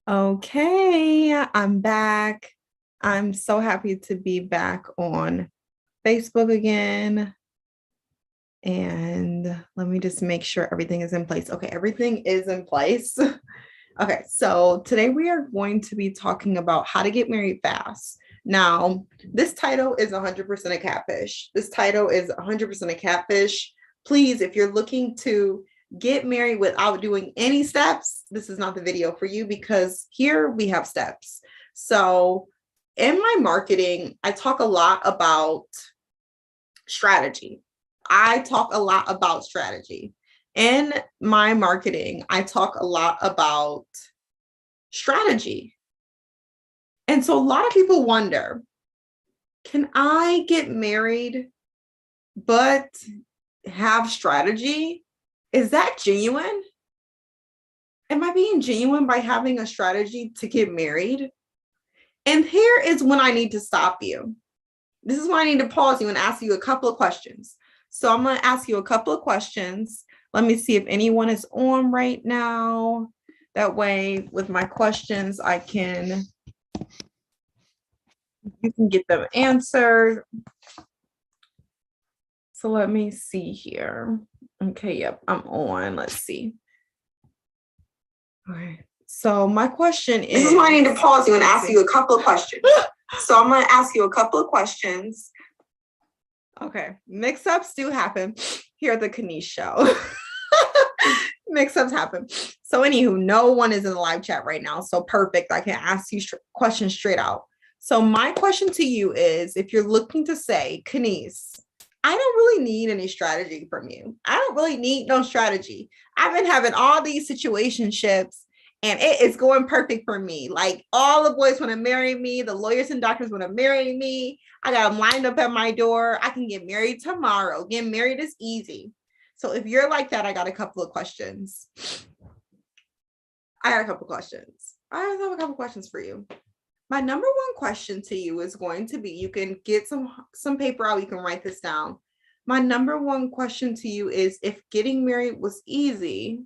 Okay, I'm back. I'm so happy to be back on Facebook again. And let me just make sure everything is in place. Okay, everything is in place. Okay, so today we are going to be talking about how to get married fast. Now, this title is 100% a catfish. This title is 100% a catfish. Please, if you're looking to get married without doing any steps, this is not the video for you because here we have steps. So, in my marketing, I talk a lot about strategy. I talk a lot about strategy. In my marketing, I talk a lot about strategy. And so a lot of people wonder, can I get married but have strategy? Is that genuine? Am I being genuine by having a strategy to get married? And here is when I need to stop you. This is when I need to pause you and ask you a couple of questions. So I'm going to ask you a couple of questions. Let me see if anyone is on right now. That way, with my questions, you can get them answered. So let me see here. Okay, yep, I'm on. Let's see. All right. So my question is, This is why I need to pause you and ask you a couple of questions. So I'm going to ask you a couple of questions. Okay, mix-ups do happen here at the Kanice show. Mix-ups happen. So anywho, no one is in the live chat right now. So perfect. I can ask you questions straight out. So my question to you is, if you're looking to say, Kanice, I don't really need any strategy from you. I don't really need no strategy. I've been having all these situationships and it is going perfect for me. Like all the boys want to marry me. The lawyers and doctors want to marry me. I got them lined up at my door. I can get married tomorrow. Getting married is easy. So if you're like that, I got a couple of questions. I have a couple questions for you. My number one question to you is going to be, you can get some paper out, you can write this down. My number one question to you is, if getting married was easy,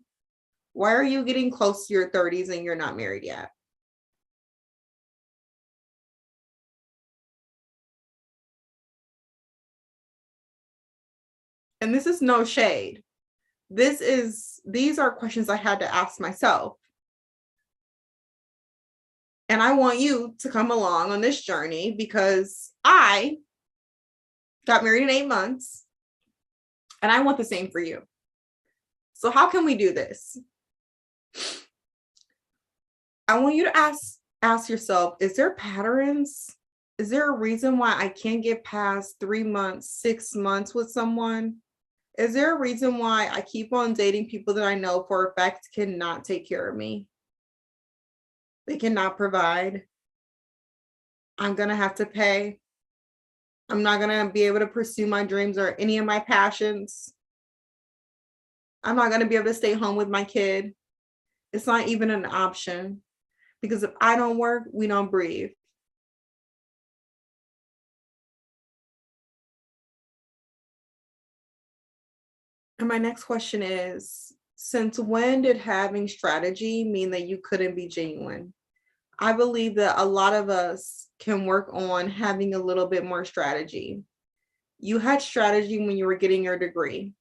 why are you getting close to your 30s and you're not married yet? And this is no shade. These are questions I had to ask myself. And I want you to come along on this journey because I got married in 8 months and I want the same for you. So how can we do this? I want you to ask yourself, is there patterns? Is there a reason why I can't get past 3 months, 6 months with someone? Is there a reason why I keep on dating people that I know for a fact cannot take care of me? They cannot provide. I'm going to have to pay. I'm not going to be able to pursue my dreams or any of my passions. I'm not going to be able to stay home with my kid. It's not even an option because if I don't work, we don't breathe. And my next question is, since when did having strategy mean that you couldn't be genuine? I believe that a lot of us can work on having a little bit more strategy. You had strategy when you were getting your degree.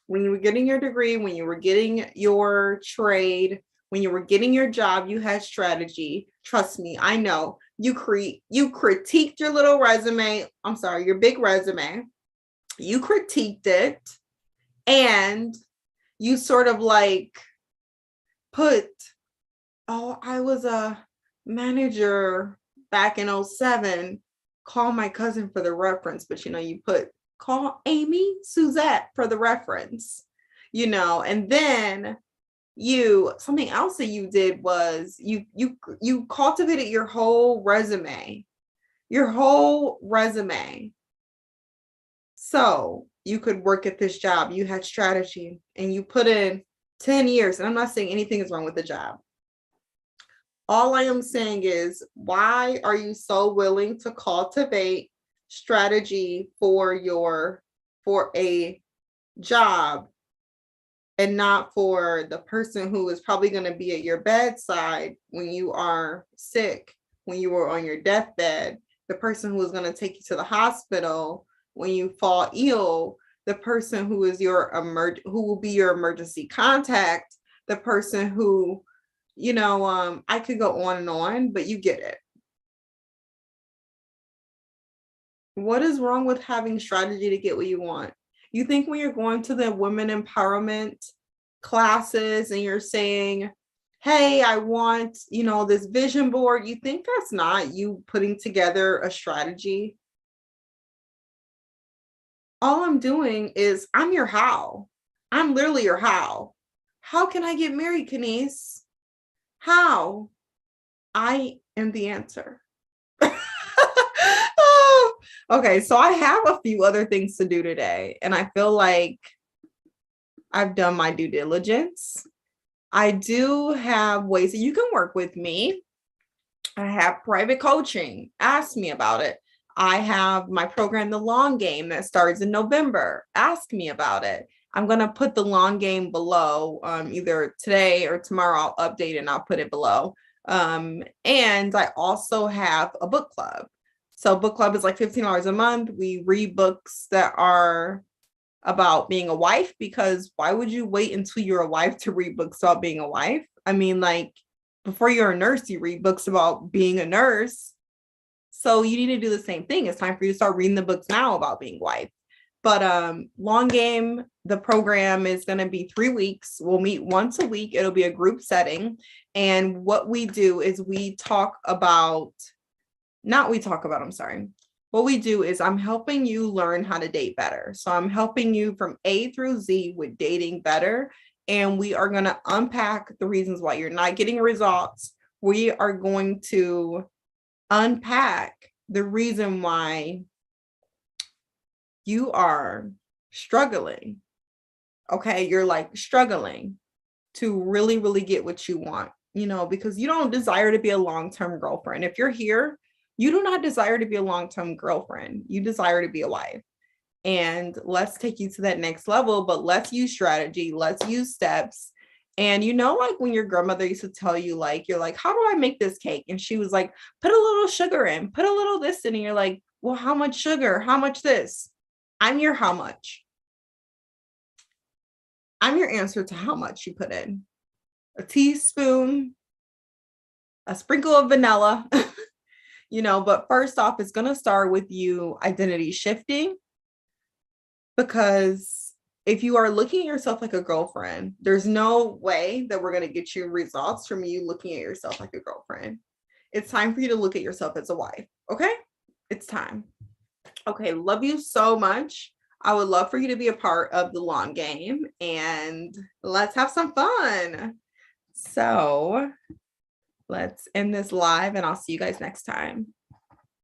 When you were getting your degree, when you were getting your trade, when you were getting your job, you had strategy. Trust me, I know. You critiqued your little resume. I'm sorry, your big resume. You critiqued it and you sort of like put, oh, I was a manager back in 07. Call my cousin for the reference, but you put call Amy Suzette for the reference, and then something else that you did was you cultivated your whole resume. So you could work at this job. You had strategy and you put in 10 years. And I'm not saying anything is wrong with the job. All I am saying is, why are you so willing to cultivate strategy for a job and not for the person who is probably going to be at your bedside when you are sick, when you were on your deathbed, the person who is going to take you to the hospital when you fall ill, the person who is your who will be your emergency contact, the person who, I could go on, but you get it. What is wrong with having strategy to get what you want? You think when you're going to the women empowerment classes and you're saying, hey, I want, this vision board, you think that's not you putting together a strategy? All I'm doing is I'm your how. I'm literally your how. How can I get married, Kenise? How? I am the answer. Okay, so I have a few other things to do today, and I feel like I've done my due diligence. I do have ways that you can work with me. I have private coaching. Ask me about it. I have my program, The Long Game, that starts in November. Ask me about it. I'm going to put the long game below. Either today or tomorrow, I'll update and I'll put it below. And I also have a book club. So book club is like $15 a month. We read books that are about being a wife, because why would you wait until you're a wife to read books about being a wife? I mean, like, before you're a nurse, you read books about being a nurse. So you need to do the same thing. It's time for you to start reading the books now about being a wife. But Long Game, the program is going to be 3 weeks. We'll meet once a week. It'll be a group setting. And what we do is what we do is I'm helping you learn how to date better. So I'm helping you from A through Z with dating better. And we are going to unpack the reasons why you're not getting results. We are going to unpack the reason why you are struggling. Okay, you're like struggling to really, really get what you want, because you don't desire to be a long-term girlfriend. If you're here, you do not desire to be a long-term girlfriend. You desire to be a wife. And let's take you to that next level, but let's use strategy. Let's use steps. And like when your grandmother used to tell you, like, you're like, how do I make this cake? And she was like, put a little sugar in, put a little this in. And you're like, well, how much sugar? How much this? I'm your how much. I'm your answer to how much you put in. A teaspoon, a sprinkle of vanilla, but first off, it's going to start with you identity shifting, because if you are looking at yourself like a girlfriend, there's no way that we're going to get you results from you looking at yourself like a girlfriend. It's time for you to look at yourself as a wife. Okay? It's time. Okay. Love you so much. I would love for you to be a part of the Long Game, and let's have some fun. So let's end this live, and I'll see you guys next time.